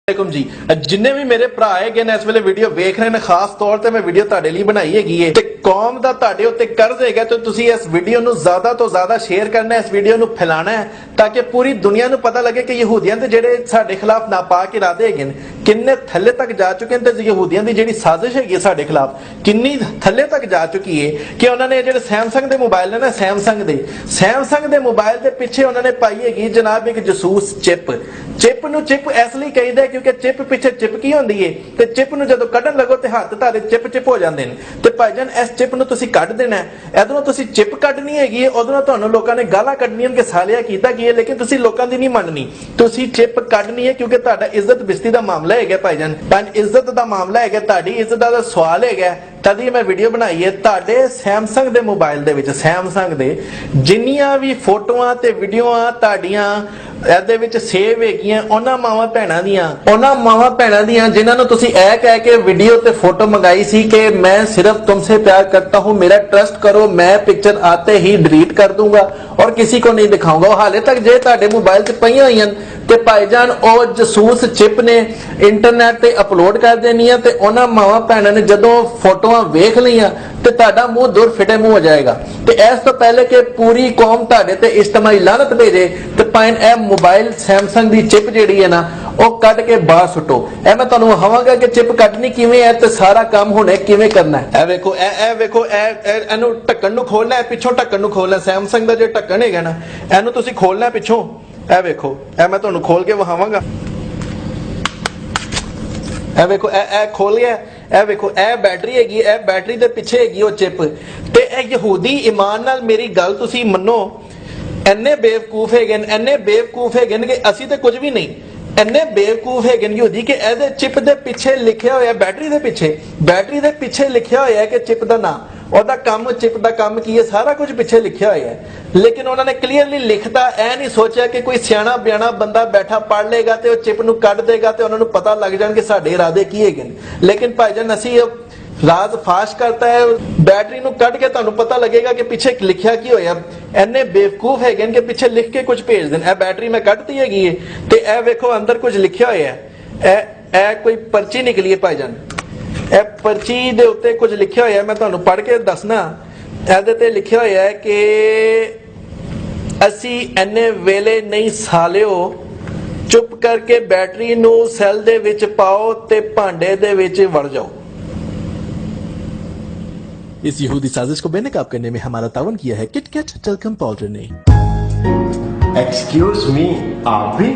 वालेकुम जी जिन्ने भी मेरे भरा है इस वेले वीडियो वेख रहे हैं खास तौर पर मैं वीडियो तुहाडे लई बनाई है ते कौम दा तुहाडे उत्ते कर्ज है तो तुसी इस वीडियो नू ज्यादा तो ज्यादा शेयर करना है, इस वीडियो नू फैलाना है ताकि पूरी दुनिया नू पता लगे कि यहूदियां दे जेड़े साडे खिलाफ नापाक इरादे है किन्ने थल्ले तक जा चुके हैं ते यहूदियां दी जेड़ी साजिश है साडे खिलाफ किन्नी थल्ले तक जा चुकी है कि उन्होंने जेड़े सैमसंग दे मोबाइल ने ना सैमसंग दे मोबाइल दे पिछे उन्होंने पाई है जनाब एक जसूस चिप नू चिप इसलिए कहीदा क्योंकि चिप पिछे चिपकी होंदी है ते चिप नू जदों कढन लगो ते हत्थ तारे चिप हो जांदे ने ते भाईजान इस चिप नू तुसीं कढ देना है इधरों तुसीं चिप कढनी हैगी है उधरों तुहानूं लोकां ने गालां कढणीਆਂ कि सालिया कीता की है लेकिन तुसीं लोकां दी नहीं मननी तुसीं चिप कढनी है क्योंकि तुहाडा इज्जत बिस्ती दा मामला है भाईजान इज्जत दा मामला है तुहाडी इज्जत दा सवाल है तभी मैं वीडियो बनाई है तुहाडे सैमसंग दे मोबाइल दे विच सैमसंग दे जिन्नियां भी फोटोआं ते वीडियोआं तुहाडीਆਂ ਇਹਦੇ ਵਿੱਚ ਸੇਵ ਹੈਗੀਆਂ ਉਹਨਾਂ ਮਾਵਾਂ ਭੈਣਾਂ ਦੀਆਂ ਜਿਨ੍ਹਾਂ ਨੂੰ ਤੁਸੀਂ ਇਹ ਕਹਿ ਕੇ ਵੀਡੀਓ ਤੇ ਫੋਟੋ ਮੰਗਾਈ ਸੀ ਕਿ मैं सिर्फ तुमसे प्यार करता हूं मेरा ट्रस्ट करो मैं पिक्चर आते ही डिलीट कर दूंगा और किसी को नहीं दिखाऊंगा हाले तक जे ਤੁਹਾਡੇ मोबाइल ਤੇ ਪਈਆਂ ਹੋਈਆਂ ਤੇ ਭਾਈਜਾਨ ਉਹ ਜਸੂਸ ਚਿਪ ਨੇ ਇੰਟਰਨੈਟ ਤੇ ਅਪਲੋਡ ਕਰ ਦੇਣੀਆਂ ਤੇ ਉਹਨਾਂ ਮਾਵਾਂ ਭੈਣਾਂ ਨੇ ਜਦੋਂ ਫੋਟੋਆਂ ਵੇਖ ਲਈਆਂ ਤੇ ਤੁਹਾਡਾ ਮੂੰਹ ਦੂਰ ਫਿਟੇ ਮੂੰਹ ਹੋ ਜਾਏਗਾ ਤੇ ਇਸ ਤੋਂ ਪਹਿਲੇ ਕਿ ਪੂਰੀ ਕੌਮ ਤੁਹਾਡੇ ਤੇ ਇਜਤਮਾਈ ਲਾਨਤ ਭੇਜੇ ਤੇ ਪਾਇਨ ਇਹ ਮੋਬਾਈਲ ਸੈਮਸੰਗ ਦੀ ਚਿਪ ਜਿਹੜੀ ਹੈ ਨਾ ਉਹ ਕੱਢ ਕੇ ਬਾਹਰ ਸੁੱਟੋ ਇਹ ਮੈਂ ਤੁਹਾਨੂੰ ਹਵਾਂਗਾ ਕਿ ਚਿਪ ਕੱਢਣੀ ਕਿਵੇਂ ਹੈ ਤੇ ਸਾਰਾ ਕੰਮ ਹੁਣੇ ਕਿਵੇਂ ਕਰਨਾ ਹੈ ਇਹ ਵੇਖੋ ਇਹਨੂੰ ਢੱਕਣ ਨੂੰ ਖੋਲਣਾ ਹੈ ਪਿੱਛੋਂ ਢੱਕਣ ਨੂੰ ਖੋਲਣਾ ਸੈਮਸੰਗ ਦਾ ਜੇ ਢੱਕਣ ਹੈਗਾ ਨਾ ਇਹਨੂੰ ਤੁਸੀਂ ਖੋਲਣਾ ਪਿੱਛੋਂ ਇਹ ਵੇਖੋ ਇਹ ਮੈਂ ਤੁਹਾਨੂੰ ਖੋਲ ਕੇ ਵਿਖਾਵਾਂਗਾ ਇਹ ਵੇਖੋ ਇਹ ਖੋਲ ਗਿਆ ਇਹ ਵੇਖੋ ਇਹ ਬੈਟਰੀ ਹੈਗੀ ਇਹ ਬੈਟਰੀ ਦੇ ਪਿੱਛੇ ਹੈਗੀ ਉਹ ਚਿਪ ਤੇ ਇਹ ਯਹੂਦੀ ਈਮਾਨ ਨਾਲ ਮੇਰੀ ਗੱਲ ਤੁਸੀਂ ਮੰਨੋ ਇੰਨੇ ਬੇਵਕੂਫ ਹੈਗੇ ਕਿ ਅਸੀਂ ਤੇ ਕੁਝ ਵੀ ਨਹੀਂ ਇੰਨੇ ਬੇਵਕੂਫ ਹੈਗੇ ਯਹੂਦੀ ਕਿ ਇਹਦੇ ਚਿਪ ਦੇ ਪਿੱਛੇ ਲਿਖਿਆ ਹੋਇਆ ਬੈਟਰੀ ਦੇ ਪਿੱਛੇ ਲਿਖਿਆ ਹੋਇਆ ਹੈ ਕਿ ਚਿਪ ਦਾ ਨਾਮ ਉਹਦਾ ਕੰਮ ਚਿਪ ਦਾ ਕੰਮ ਕੀ ਹੈ ਸਾਰਾ ਕੁਝ ਪਿੱਛੇ ਲਿਖਿਆ ਹੋਇਆ ਹੈ ਲੇਕਿਨ ਉਹਨਾਂ ਨੇ ਕਲੀਅਰਲੀ ਲਿਖਤਾ ਐ ਨਹੀਂ ਸੋਚਿਆ ਕਿ ਕੋਈ ਸਿਆਣਾ ਬਿਆਣਾ ਬੰਦਾ ਬੈਠਾ ਪੜ ਲੇਗਾ ਤੇ ਉਹ ਚਿਪ ਨੂੰ ਕੱਢ ਦੇਗਾ ਤੇ ਉਹਨਾਂ ਨੂੰ ਪਤਾ ਲੱਗ ਜਾਣਗੇ ਸਾਡੇ ਇਰਾਦੇ ਕੀ ਹੈਗੇ ਨੇ ਲੇਕਿਨ ਭਾਈਜਾਨ ਅਸੀਂ ਰਾਜ਼ ਫਾਸ਼ ਕਰਤਾ ਹੈ बैटरी ਨੂੰ ਕੱਢ ਕੇ ਤੁਹਾਨੂੰ ਪਤਾ ਲੱਗੇਗਾ ਕਿ ਪਿੱਛੇ ਲਿਖਿਆ ਕੀ ਹੋਇਆ ਐਨੇ ਬੇਵਕੂਫ ਹੈਗੇ ਨੇ ਕਿ ਪਿੱਛੇ ਲਿਖ ਕੇ ਕੁਝ ਭੇਜ ਦੇਣ ਇਹ ਬੈਟਰੀ ਮੈਂ ਕੱਢਤੀ ਹੈਗੀ ਹੈ ਤੇ ਇਹ ਵੇਖੋ ਅੰਦਰ ਕੁਝ ਲਿਖਿਆ ਹੋਇਆ ਹੈ ਇਹ ਕੋਈ ਪਰਚੀ ਨਿਕਲੀ ਹੈ ਭਾਈਜਾਨ ਇਹ ਪਰਚੀ ਦੇ ਉੱਤੇ ਕੁਝ ਲਿਖਿਆ ਹੋਇਆ ਮੈਂ ਤੁਹਾਨੂੰ ਪੜ੍ਹ ਕੇ ਦੱਸਣਾ ਇਹਦੇ ਤੇ ਲਿਖਿਆ ਹੋਇਆ ਹੈ ਕਿ ਅਸੀਂ ਐਨੇ ਵੇਲੇ ਨਹੀਂ ਸਾਲਿਓ ਚੁੱਪ ਕਰਕੇ ਬੈਟਰੀ ਨੂੰ ਸੈੱਲ ਦੇ ਵਿੱਚ ਪਾਓ ਤੇ ਭਾਂਡੇ ਦੇ ਵਿੱਚ ਵੜ जाओ इस यहूदी साजिश को बेनकाब करने में हमारा तावन किया है किटकैट टेलकम पाउडर ने। एक्सक्यूज मी आप भी